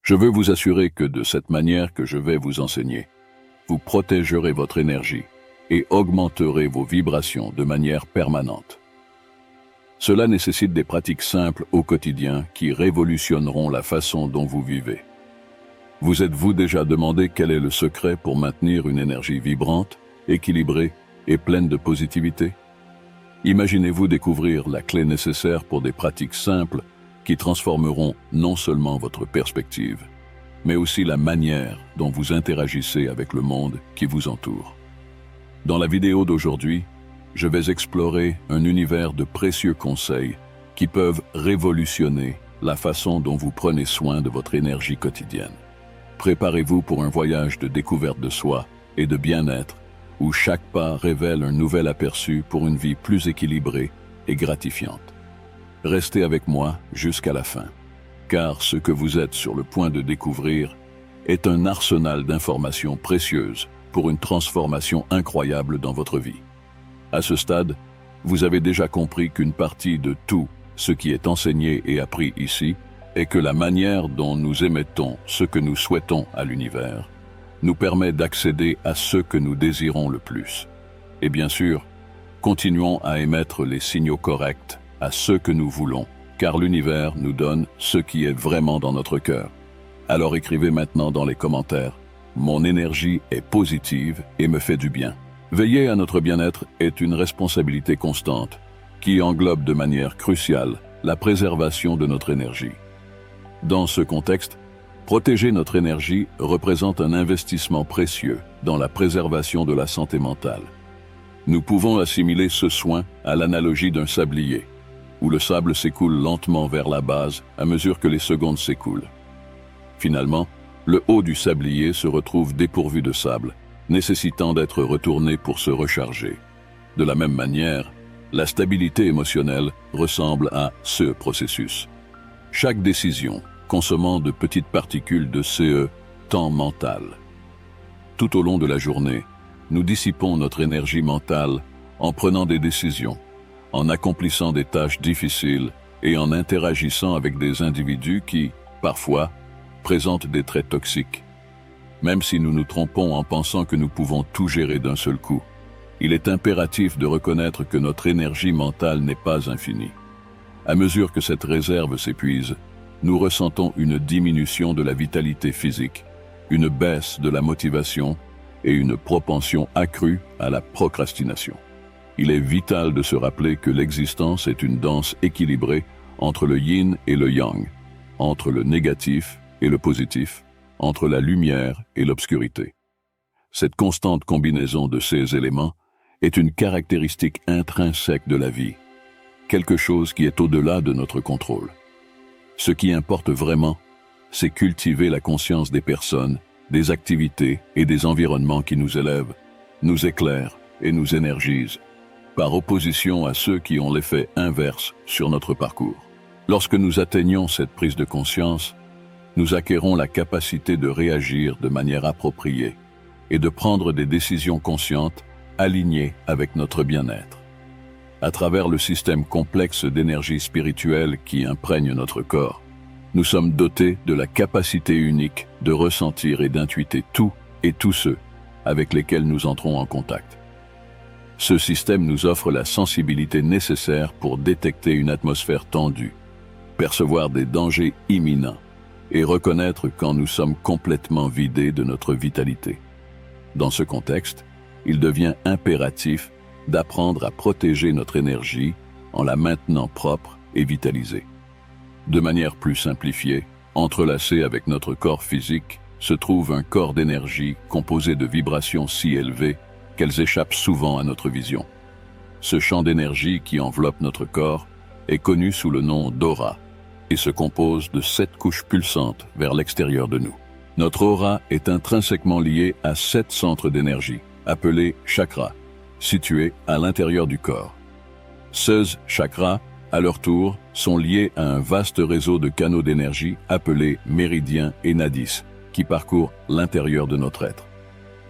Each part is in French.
Je veux vous assurer que de cette manière que je vais vous enseigner, vous protégerez votre énergie et augmenterez vos vibrations de manière permanente. Cela nécessite des pratiques simples au quotidien qui révolutionneront la façon dont vous vivez. Vous êtes-vous déjà demandé quel est le secret pour maintenir une énergie vibrante, équilibrée et pleine de positivité? Imaginez-vous découvrir la clé nécessaire pour des pratiques simples qui transformeront non seulement votre perspective, mais aussi la manière dont vous interagissez avec le monde qui vous entoure. Dans la vidéo d'aujourd'hui, je vais explorer un univers de précieux conseils qui peuvent révolutionner la façon dont vous prenez soin de votre énergie quotidienne. Préparez-vous pour un voyage de découverte de soi et de bien-être où chaque pas révèle un nouvel aperçu pour une vie plus équilibrée et gratifiante. Restez avec moi jusqu'à la fin, car ce que vous êtes sur le point de découvrir est un arsenal d'informations précieuses pour une transformation incroyable dans votre vie. À ce stade, vous avez déjà compris qu'une partie de tout ce qui est enseigné et appris ici est que la manière dont nous émettons ce que nous souhaitons à l'univers nous permet d'accéder à ce que nous désirons le plus. Et bien sûr, continuons à émettre les signaux corrects à ce que nous voulons, car l'univers nous donne ce qui est vraiment dans notre cœur. Alors écrivez maintenant dans les commentaires « Mon énergie est positive et me fait du bien ». Veiller à notre bien-être est une responsabilité constante qui englobe de manière cruciale la préservation de notre énergie. Dans ce contexte, protéger notre énergie représente un investissement précieux dans la préservation de la santé mentale. Nous pouvons assimiler ce soin à l'analogie d'un sablier, où le sable s'écoule lentement vers la base à mesure que les secondes s'écoulent. Finalement, le haut du sablier se retrouve dépourvu de sable, nécessitant d'être retourné pour se recharger. De la même manière, la stabilité émotionnelle ressemble à ce processus. Chaque décision consommant de petites particules de temps mental. Tout au long de la journée, nous dissipons notre énergie mentale en prenant des décisions, en accomplissant des tâches difficiles et en interagissant avec des individus qui, parfois, présentent des traits toxiques. Même si nous nous trompons en pensant que nous pouvons tout gérer d'un seul coup, il est impératif de reconnaître que notre énergie mentale n'est pas infinie. À mesure que cette réserve s'épuise, nous ressentons une diminution de la vitalité physique, une baisse de la motivation et une propension accrue à la procrastination. Il est vital de se rappeler que l'existence est une danse équilibrée entre le yin et le yang, entre le négatif et le positif, entre la lumière et l'obscurité. Cette constante combinaison de ces éléments est une caractéristique intrinsèque de la vie, quelque chose qui est au-delà de notre contrôle. Ce qui importe vraiment, c'est cultiver la conscience des personnes, des activités et des environnements qui nous élèvent, nous éclairent et nous énergisent, par opposition à ceux qui ont l'effet inverse sur notre parcours. Lorsque nous atteignons cette prise de conscience, nous acquérons la capacité de réagir de manière appropriée et de prendre des décisions conscientes alignées avec notre bien-être. À travers le système complexe d'énergie spirituelle qui imprègne notre corps, nous sommes dotés de la capacité unique de ressentir et d'intuiter tout et tous ceux avec lesquels nous entrons en contact. Ce système nous offre la sensibilité nécessaire pour détecter une atmosphère tendue, percevoir des dangers imminents et reconnaître quand nous sommes complètement vidés de notre vitalité. Dans ce contexte, il devient impératif d'apprendre à protéger notre énergie en la maintenant propre et vitalisée. De manière plus simplifiée, entrelacé avec notre corps physique, se trouve un corps d'énergie composé de vibrations si élevées qu'elles échappent souvent à notre vision. Ce champ d'énergie qui enveloppe notre corps est connu sous le nom d'aura et se compose de 7 couches pulsantes vers l'extérieur de nous. Notre aura est intrinsèquement liée à 7 centres d'énergie, appelés chakras, situés à l'intérieur du corps. Ces chakras, à leur tour, sont liés à un vaste réseau de canaux d'énergie appelés méridiens et nadis, qui parcourent l'intérieur de notre être.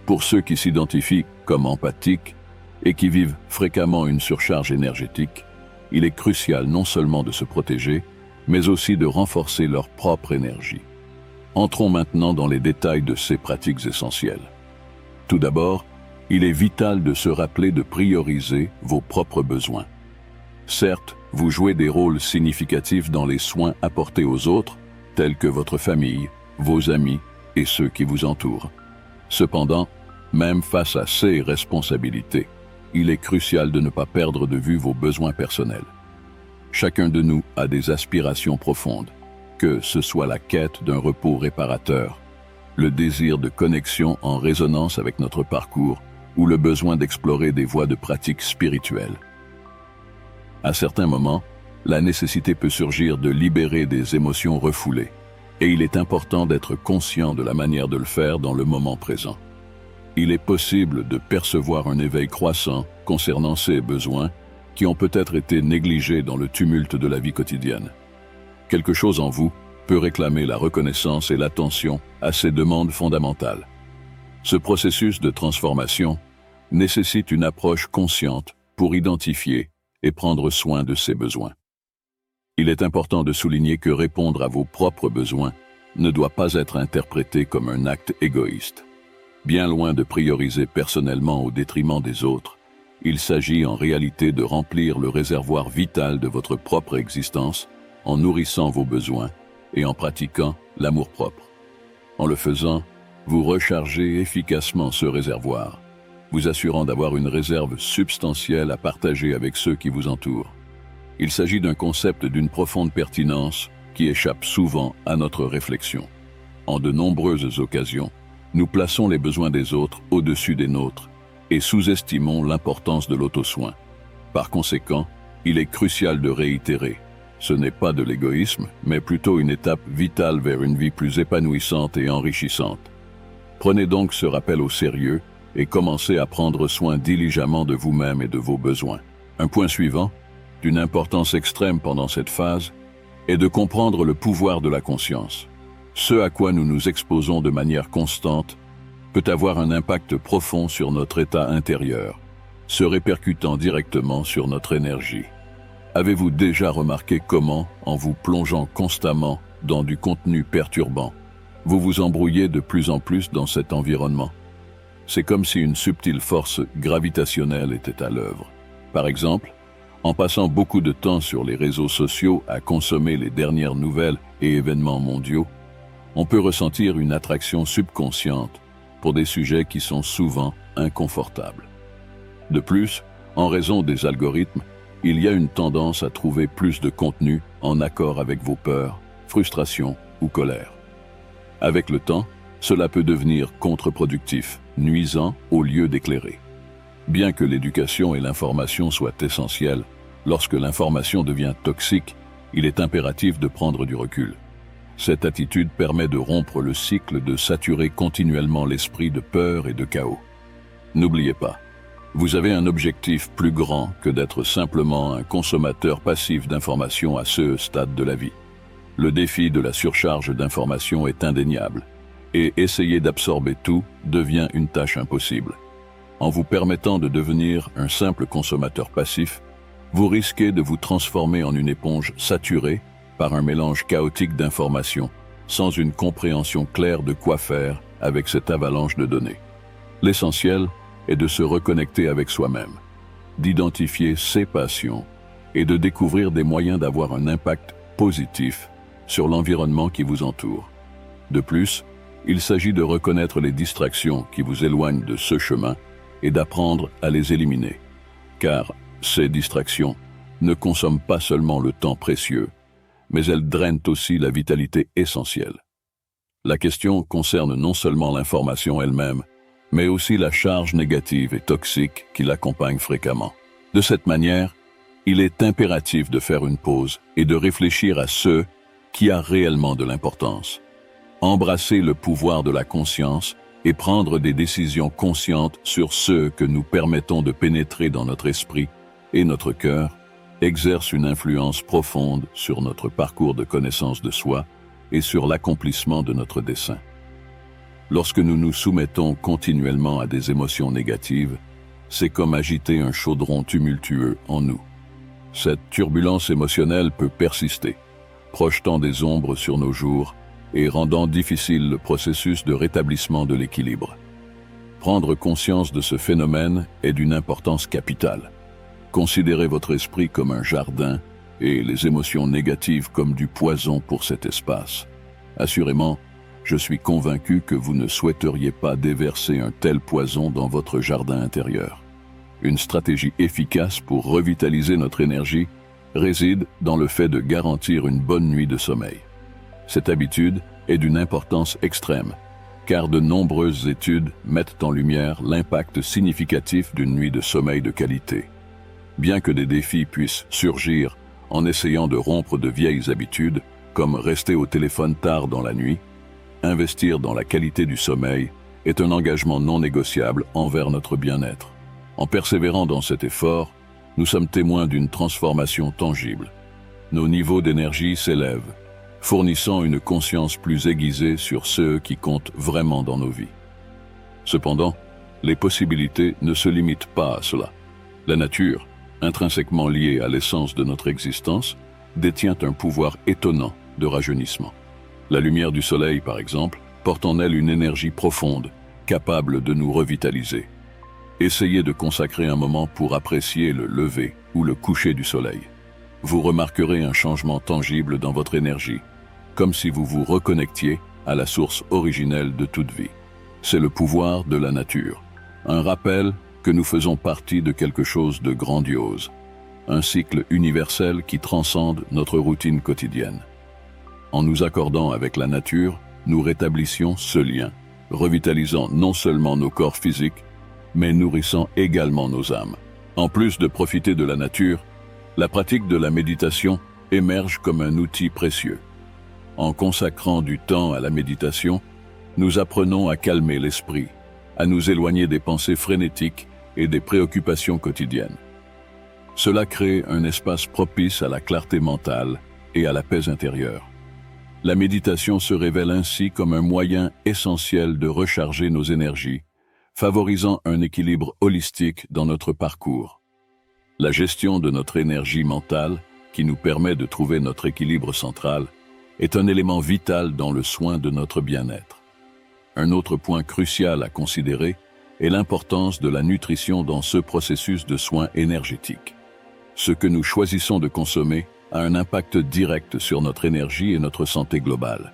Pour ceux qui s'identifient comme empathiques et qui vivent fréquemment une surcharge énergétique, il est crucial non seulement de se protéger, mais aussi de renforcer leur propre énergie. Entrons maintenant dans les détails de ces pratiques essentielles. Tout d'abord, il est vital de se rappeler de prioriser vos propres besoins. Certes, vous jouez des rôles significatifs dans les soins apportés aux autres, tels que votre famille, vos amis et ceux qui vous entourent. Cependant, même face à ces responsabilités, il est crucial de ne pas perdre de vue vos besoins personnels. Chacun de nous a des aspirations profondes, que ce soit la quête d'un repos réparateur, le désir de connexion en résonance avec notre parcours ou le besoin d'explorer des voies de pratique spirituelle. À certains moments, la nécessité peut surgir de libérer des émotions refoulées, et il est important d'être conscient de la manière de le faire dans le moment présent. Il est possible de percevoir un éveil croissant concernant ces besoins qui ont peut-être été négligés dans le tumulte de la vie quotidienne. Quelque chose en vous peut réclamer la reconnaissance et l'attention à ces demandes fondamentales. Ce processus de transformation nécessite une approche consciente pour identifier et prendre soin de ces besoins. Il est important de souligner que répondre à vos propres besoins ne doit pas être interprété comme un acte égoïste. Bien loin de prioriser personnellement au détriment des autres, il s'agit en réalité de remplir le réservoir vital de votre propre existence en nourrissant vos besoins et en pratiquant l'amour-propre. En le faisant, vous rechargez efficacement ce réservoir, vous assurant d'avoir une réserve substantielle à partager avec ceux qui vous entourent. Il s'agit d'un concept d'une profonde pertinence qui échappe souvent à notre réflexion. En de nombreuses occasions, nous plaçons les besoins des autres au-dessus des nôtres et sous-estimons l'importance de l'auto-soin. Par conséquent, il est crucial de réitérer. Ce n'est pas de l'égoïsme, mais plutôt une étape vitale vers une vie plus épanouissante et enrichissante. Prenez donc ce rappel au sérieux et commencez à prendre soin diligemment de vous-même et de vos besoins. Un point suivant, d'une importance extrême pendant cette phase, est de comprendre le pouvoir de la conscience. Ce à quoi nous nous exposons de manière constante peut avoir un impact profond sur notre état intérieur, se répercutant directement sur notre énergie. Avez-vous déjà remarqué comment, en vous plongeant constamment dans du contenu perturbant, vous vous embrouillez de plus en plus dans cet environnement? C'est comme si une subtile force gravitationnelle était à l'œuvre. Par exemple, en passant beaucoup de temps sur les réseaux sociaux à consommer les dernières nouvelles et événements mondiaux, on peut ressentir une attraction subconsciente pour des sujets qui sont souvent inconfortables. De plus, en raison des algorithmes, il y a une tendance à trouver plus de contenu en accord avec vos peurs, frustrations ou colères. Avec le temps, cela peut devenir contre-productif, nuisant au lieu d'éclairer. Bien que l'éducation et l'information soient essentielles, lorsque l'information devient toxique, il est impératif de prendre du recul. Cette attitude permet de rompre le cycle de saturer continuellement l'esprit de peur et de chaos. N'oubliez pas, vous avez un objectif plus grand que d'être simplement un consommateur passif d'informations à ce stade de la vie. Le défi de la surcharge d'informations est indéniable, et essayer d'absorber tout devient une tâche impossible. En vous permettant de devenir un simple consommateur passif, vous risquez de vous transformer en une éponge saturée par un mélange chaotique d'informations, sans une compréhension claire de quoi faire avec cette avalanche de données. L'essentiel est de se reconnecter avec soi-même, d'identifier ses passions et de découvrir des moyens d'avoir un impact positif sur l'environnement qui vous entoure. De plus, il s'agit de reconnaître les distractions qui vous éloignent de ce chemin et d'apprendre à les éliminer. Car ces distractions ne consomment pas seulement le temps précieux, mais elles drainent aussi la vitalité essentielle. La question concerne non seulement l'information elle-même, mais aussi la charge négative et toxique qui l'accompagne fréquemment. De cette manière, il est impératif de faire une pause et de réfléchir à ce qui a réellement de l'importance. Embrasser le pouvoir de la conscience et prendre des décisions conscientes sur ce que nous permettons de pénétrer dans notre esprit et notre cœur exerce une influence profonde sur notre parcours de connaissance de soi et sur l'accomplissement de notre dessein. Lorsque nous nous soumettons continuellement à des émotions négatives, c'est comme agiter un chaudron tumultueux en nous. Cette turbulence émotionnelle peut persister, projetant des ombres sur nos jours et rendant difficile le processus de rétablissement de l'équilibre. Prendre conscience de ce phénomène est d'une importance capitale. Considérez votre esprit comme un jardin et les émotions négatives comme du poison pour cet espace. Assurément, je suis convaincu que vous ne souhaiteriez pas déverser un tel poison dans votre jardin intérieur. Une stratégie efficace pour revitaliser notre énergie réside dans le fait de garantir une bonne nuit de sommeil. Cette habitude est d'une importance extrême, car de nombreuses études mettent en lumière l'impact significatif d'une nuit de sommeil de qualité. Bien que des défis puissent surgir en essayant de rompre de vieilles habitudes, comme rester au téléphone tard dans la nuit, investir dans la qualité du sommeil est un engagement non négociable envers notre bien-être. En persévérant dans cet effort, nous sommes témoins d'une transformation tangible. Nos niveaux d'énergie s'élèvent, fournissant une conscience plus aiguisée sur ce qui compte vraiment dans nos vies. Cependant, les possibilités ne se limitent pas à cela. La nature, intrinsèquement liée à l'essence de notre existence, détient un pouvoir étonnant de rajeunissement. La lumière du soleil, par exemple, porte en elle une énergie profonde, capable de nous revitaliser. Essayez de consacrer un moment pour apprécier le lever ou le coucher du soleil. Vous remarquerez un changement tangible dans votre énergie, comme si vous vous reconnectiez à la source originelle de toute vie. C'est le pouvoir de la nature, un rappel que nous faisons partie de quelque chose de grandiose, un cycle universel qui transcende notre routine quotidienne. En nous accordant avec la nature, nous rétablissions ce lien, revitalisant non seulement nos corps physiques, mais nourrissant également nos âmes. En plus de profiter de la nature, la pratique de la méditation émerge comme un outil précieux. En consacrant du temps à la méditation, nous apprenons à calmer l'esprit, à nous éloigner des pensées frénétiques et des préoccupations quotidiennes. Cela crée un espace propice à la clarté mentale et à la paix intérieure. La méditation se révèle ainsi comme un moyen essentiel de recharger nos énergies, favorisant un équilibre holistique dans notre parcours. La gestion de notre énergie mentale, qui nous permet de trouver notre équilibre central, est un élément vital dans le soin de notre bien-être. Un autre point crucial à considérer est l'importance de la nutrition dans ce processus de soins énergétiques. Ce que nous choisissons de consommer a un impact direct sur notre énergie et notre santé globale.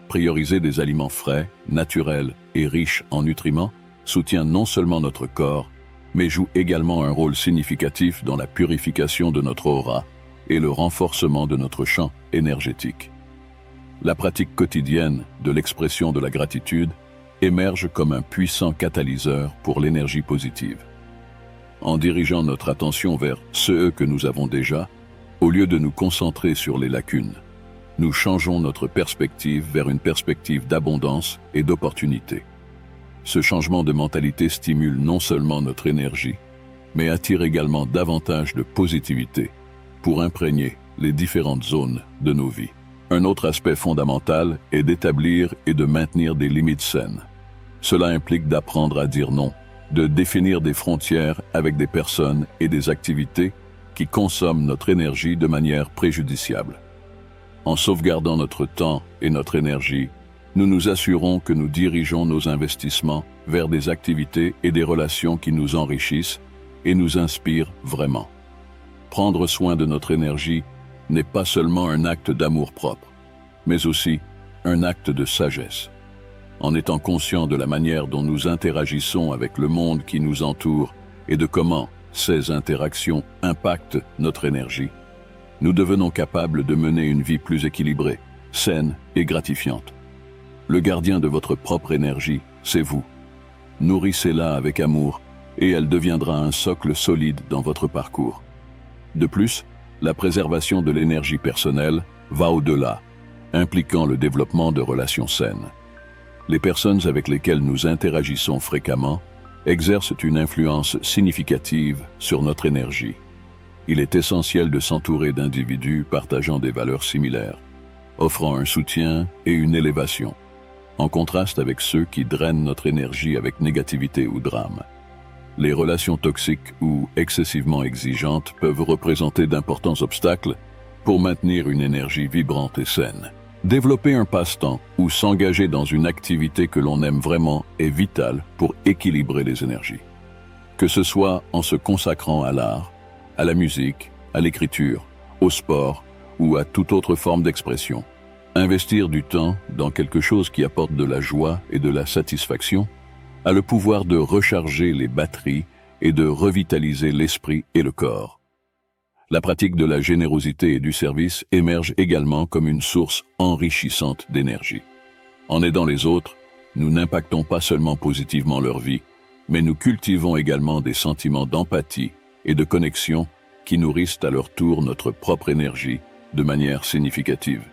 Prioriser des aliments frais, naturels et riches en nutriments soutient non seulement notre corps, mais joue également un rôle significatif dans la purification de notre aura et le renforcement de notre champ énergétique. La pratique quotidienne de l'expression de la gratitude émerge comme un puissant catalyseur pour l'énergie positive. En dirigeant notre attention vers ce que nous avons déjà, au lieu de nous concentrer sur les lacunes, nous changeons notre perspective vers une perspective d'abondance et d'opportunité. Ce changement de mentalité stimule non seulement notre énergie, mais attire également davantage de positivité pour imprégner les différentes zones de nos vies. Un autre aspect fondamental est d'établir et de maintenir des limites saines. Cela implique d'apprendre à dire non, de définir des frontières avec des personnes et des activités qui consomment notre énergie de manière préjudiciable. En sauvegardant notre temps et notre énergie, nous nous assurons que nous dirigeons nos investissements vers des activités et des relations qui nous enrichissent et nous inspirent vraiment. Prendre soin de notre énergie n'est pas seulement un acte d'amour-propre, mais aussi un acte de sagesse. En étant conscient de la manière dont nous interagissons avec le monde qui nous entoure et de comment ces interactions impactent notre énergie, nous devenons capables de mener une vie plus équilibrée, saine et gratifiante. Le gardien de votre propre énergie, c'est vous. Nourrissez-la avec amour et elle deviendra un socle solide dans votre parcours. De plus, la préservation de l'énergie personnelle va au-delà, impliquant le développement de relations saines. Les personnes avec lesquelles nous interagissons fréquemment exercent une influence significative sur notre énergie. Il est essentiel de s'entourer d'individus partageant des valeurs similaires, offrant un soutien et une élévation, en contraste avec ceux qui drainent notre énergie avec négativité ou drame. Les relations toxiques ou excessivement exigeantes peuvent représenter d'importants obstacles pour maintenir une énergie vibrante et saine. Développer un passe-temps ou s'engager dans une activité que l'on aime vraiment est vital pour équilibrer les énergies. Que ce soit en se consacrant à l'art, à la musique, à l'écriture, au sport ou à toute autre forme d'expression. Investir du temps dans quelque chose qui apporte de la joie et de la satisfaction a le pouvoir de recharger les batteries et de revitaliser l'esprit et le corps. La pratique de la générosité et du service émerge également comme une source enrichissante d'énergie. En aidant les autres, nous n'impactons pas seulement positivement leur vie, mais nous cultivons également des sentiments d'empathie et de connexion qui nourrissent à leur tour notre propre énergie de manière significative.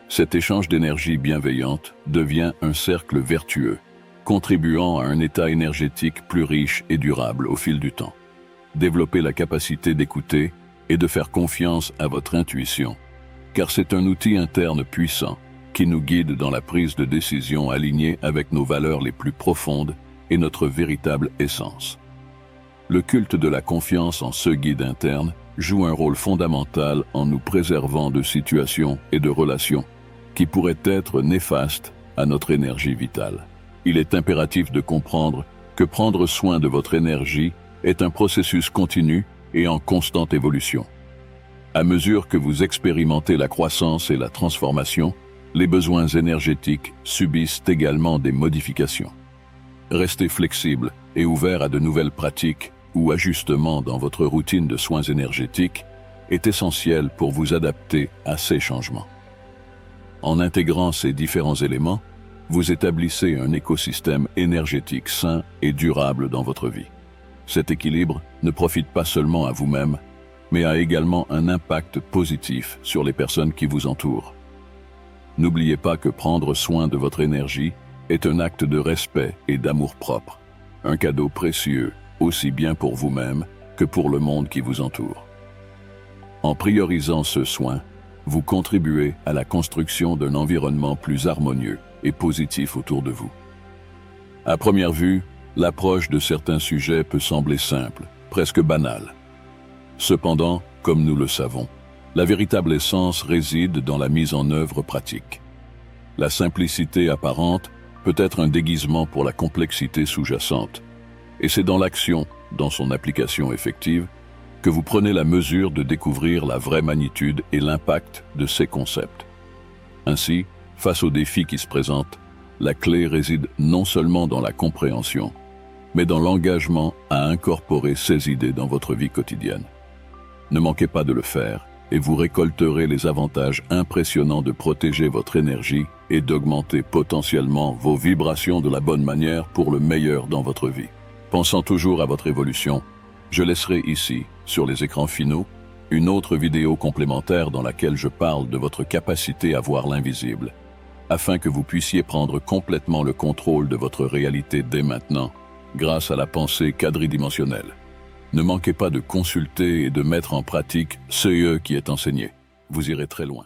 Cet échange d'énergie bienveillante devient un cercle vertueux, contribuant à un état énergétique plus riche et durable au fil du temps. Développez la capacité d'écouter et de faire confiance à votre intuition, car c'est un outil interne puissant qui nous guide dans la prise de décision alignée avec nos valeurs les plus profondes et notre véritable essence. Le culte de la confiance en ce guide interne joue un rôle fondamental en nous préservant de situations et de relations qui pourraient être néfastes à notre énergie vitale. Il est impératif de comprendre que prendre soin de votre énergie est un processus continu et en constante évolution. À mesure que vous expérimentez la croissance et la transformation, les besoins énergétiques subissent également des modifications. Restez flexible et ouvert à de nouvelles pratiques ou ajustements dans votre routine de soins énergétiques est essentiel pour vous adapter à ces changements. En intégrant ces différents éléments, vous établissez un écosystème énergétique sain et durable dans votre vie. Cet équilibre ne profite pas seulement à vous-même, mais a également un impact positif sur les personnes qui vous entourent. N'oubliez pas que prendre soin de votre énergie est un acte de respect et d'amour-propre, un cadeau précieux aussi bien pour vous-même que pour le monde qui vous entoure. En priorisant ce soin, vous contribuez à la construction d'un environnement plus harmonieux et positif autour de vous. À première vue, l'approche de certains sujets peut sembler simple, presque banale. Cependant, comme nous le savons, la véritable essence réside dans la mise en œuvre pratique. La simplicité apparente peut être un déguisement pour la complexité sous-jacente, et c'est dans l'action, dans son application effective, que vous prenez la mesure de découvrir la vraie magnitude et l'impact de ces concepts. Ainsi, face aux défis qui se présentent, la clé réside non seulement dans la compréhension, mais dans l'engagement à incorporer ces idées dans votre vie quotidienne. Ne manquez pas de le faire, et vous récolterez les avantages impressionnants de protéger votre énergie et d'augmenter potentiellement vos vibrations de la bonne manière pour le meilleur dans votre vie. Pensant toujours à votre évolution, je laisserai ici, sur les écrans finaux, une autre vidéo complémentaire dans laquelle je parle de votre capacité à voir l'invisible, afin que vous puissiez prendre complètement le contrôle de votre réalité dès maintenant, grâce à la pensée quadridimensionnelle. Ne manquez pas de consulter et de mettre en pratique ce qui est enseigné. Vous irez très loin.